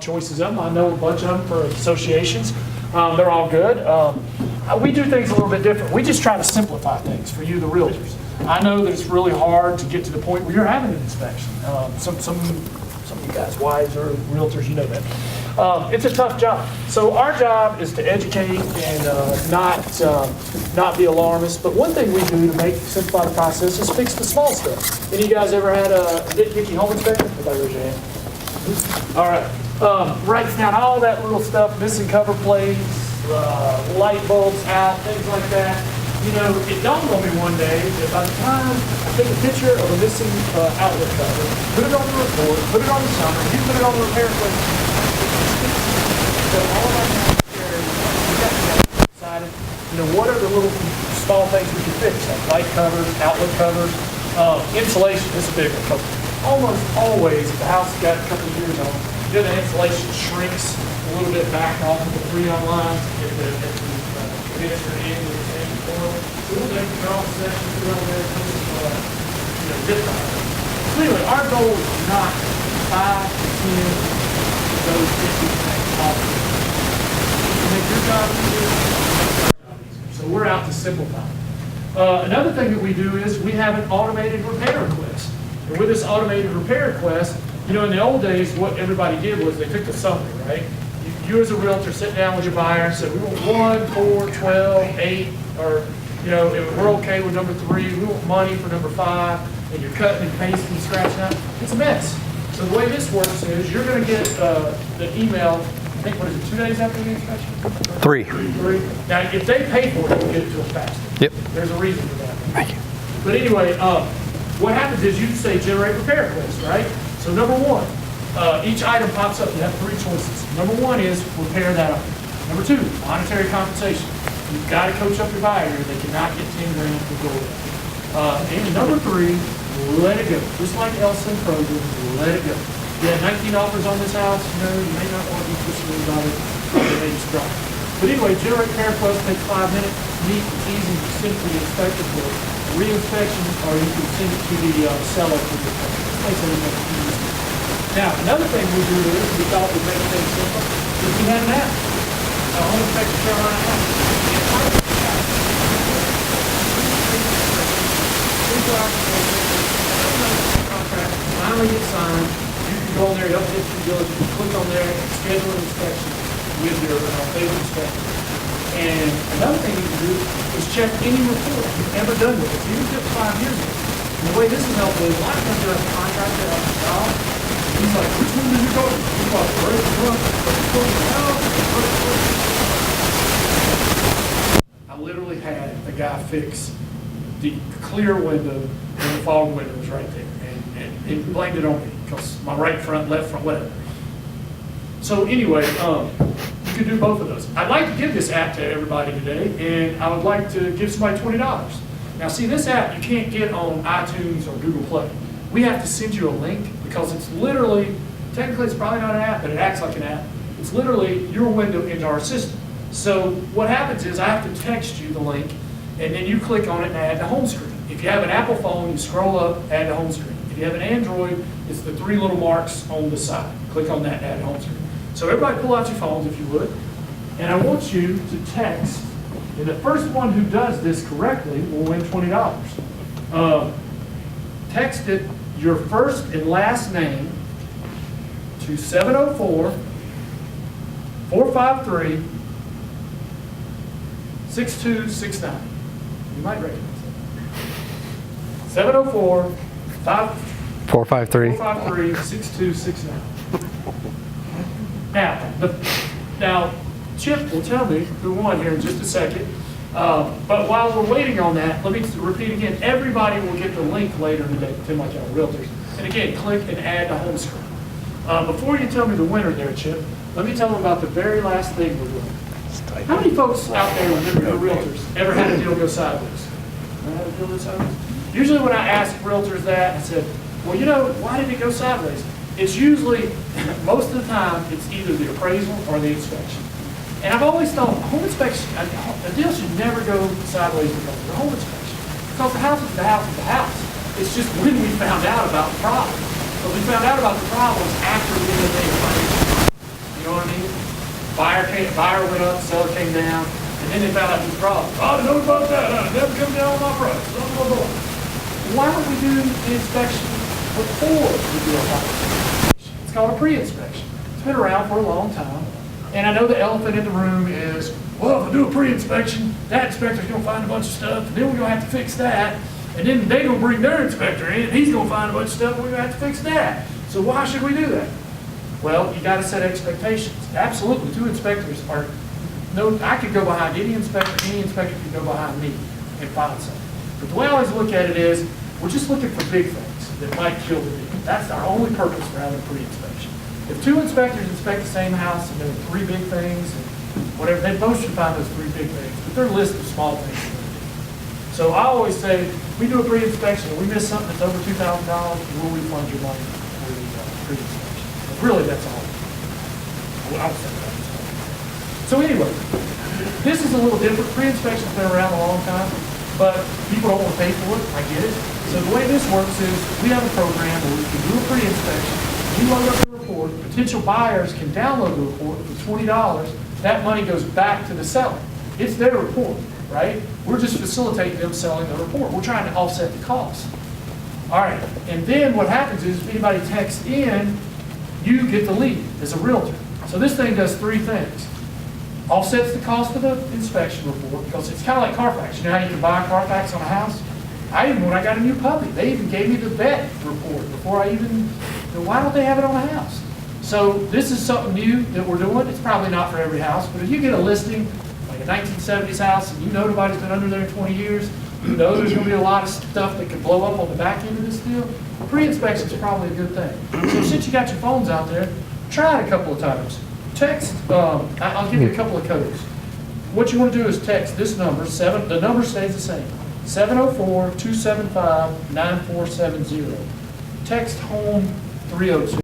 choices of them. I know a bunch of them for associations. They're all good. We do things a little bit different. We just try to simplify things for you, the realtors. I know that it's really hard to get to the point where you're having an inspection. Some of you guys, wives or realtors, you know that. It's a tough job. So our job is to educate and not be alarmist. But one thing we do to simplify the process is fix the small stuff. Any of you guys ever had a nitpicky home inspection? Everybody raise your hand. All right. Writes down all that little stuff, missing cover plates, light bulbs out, things like that. You know, it dawned on me one day that by the time I take a picture of a missing outlet cover, put it on the report, put it on the summary, you put it on the repair plate. So all of our we got to decide, you know, what are the little small things we can fix, like light covers, outlet covers, insulation. This is a big one. Almost always, if the house has got a couple of years on, the insulation shrinks a little bit back off of the Freon lines if the finisher in the same form. So we'll take the off section, put it on there, zip tie. So anyway, our goal is not 5 to 10 of those 50 things off. To make your job easier, make our job easier. So we're out to simplify. Another thing that we do is we have an automated repair request. And with this automated repair request, you know, in the old days, what everybody did was they took the summary, right? You as a realtor sit down with your buyer and said, we want 1, 4, 12, 8, or, you know, if we're okay with number 3, we want money for number 5, and you're cutting and pasting and scratching out. It's a mess. So the way this works is you're going to get the email, I think, what is it, 2 days after the inspection? 3. 3. Now, if they pay for it, you'll get it to them faster. Yep. There's a reason for that. Thank you. But anyway, what happens is you say generate repair request, right? So number 1, each item pops up. You have 3 choices. Number 1 is repair that item. Number 2, monetary compensation. You've got to coach up your buyer. They cannot get 10 grand for gold. And number 3, let it go. Just like Elsa and Frozen, let it go. You had 19 offers on this house. You know, you may not want to be pushing about it. They may just drop. But anyway, generate repair request takes 5 minutes. Neat, easy, simply inspected for re-inspection, or you can send it to the seller for the makes everything easy. Now, another thing we do is, we thought would make things simple, is we have an app. A Home Inspection Carolina app. Contract finally gets signed. You can go on there, help get due diligence, click on there, and schedule an inspection with your favorite inspector. And another thing you can do is check any report you've ever done with us, even just 5 years ago. And the way this is helpful is a lot of times you have a contractor at the job. He's like, which one did you go to? You bought the first one, I literally had the guy fix the clear window and the fog window was right there. And he blamed it on me because my right front, left front, whatever. So anyway, you can do both of those. I'd like to give this app to everybody today, and I would like to give somebody $20. Now see, this app you can't get on iTunes or Google Play. We have to send you a link because it's literally, technically it's probably not an app, but it acts like an app. It's literally your window into our system. So what happens is I have to text you the link, and then you click on it and add to home screen. If you have an Apple phone, you scroll up, add to home screen. If you have an Android, it's the 3 little marks on the side. Click on that, add to home screen. So everybody pull out your phones if you would. And I want you to text, and the first one who does this correctly will win $20. Text it your first and last name to 704-453-6269. You might recognize it. 704-453-6269. Now, Chip will tell me who won here in just a second. But while we're waiting on that, let me repeat again. Everybody will get the link later in the day, Tim Like Y'all Realtors. And again, click and add to home screen. Before you tell me the winner there, Chip, let me tell them about the very last thing we're doing. How many folks out there remember your realtors ever had a deal go sideways? Ever had a deal go sideways? Usually when I ask realtors that, I said, well, you know, why did it go sideways? It's usually, most of the time, it's either the appraisal or the inspection. And I've always thought home inspection, a deal should never go sideways because of the home inspection. Because the house is the house is the house. It's just when we found out about the problem. But we found out about the problems after we had made a financial. Buyer went up, seller came down, and then they found out the problem. Oh, I didn't know about that, huh? Never come down on my price, blah, blah, blah. Why don't we do the inspection before we do a final inspection? It's called a pre-inspection. It's been around for a long time. And I know the elephant in the room is, well, if I do a pre-inspection, that inspector's gonna find a bunch of stuff, and then we're gonna have to fix that. And then they're gonna bring their inspector in, and he's gonna find a bunch of stuff, and we're gonna have to fix that. So why should we do that? Well, you gotta set expectations. Absolutely, two inspectors are, no, I could go behind any inspector could go behind me and find something. But the way I always look at it is, we're just looking for big things that might kill the deal. That's our only purpose for having a pre-inspection. If two inspectors inspect the same house and there are three big things, and whatever, they both should find those three big things, but they're a list of small things. So I always say, we do a pre-inspection, and we miss something that's over $2,000, we'll refund your money for the pre-inspection. But really, that's all. I would say that. So anyway, this is a little different. Pre-inspection's been around a long time, but people don't want to pay for it. I get it. So the way this works is, we have a program where we can do a pre-inspection, you load up the report, potential buyers can download the report for $20, that money goes back to the seller. It's their report, right? We're just facilitating them selling the report. We're trying to offset the cost. All right, and then what happens is if anybody texts in, you get the lead as a realtor. So this thing does three things. Offsets the cost of the inspection report, because it's kind of like Carfax. You know how you can buy a Carfax on a house? When I got a new puppy, they even gave me the vet report before I even, why don't they have it on a house? So this is something new that we're doing. It's probably not for every house, but if you get a listing, like a 1970s house, and you know nobody's been under there in 20 years, you know there's gonna be a lot of stuff that could blow up on the back end of this deal, pre-inspection is probably a good thing. So since you got your phones out there, try it a couple of times. Text, I'll give you a couple of codes. What you want to do is text this number, the number stays the same, 704-275-9470. Text home 302.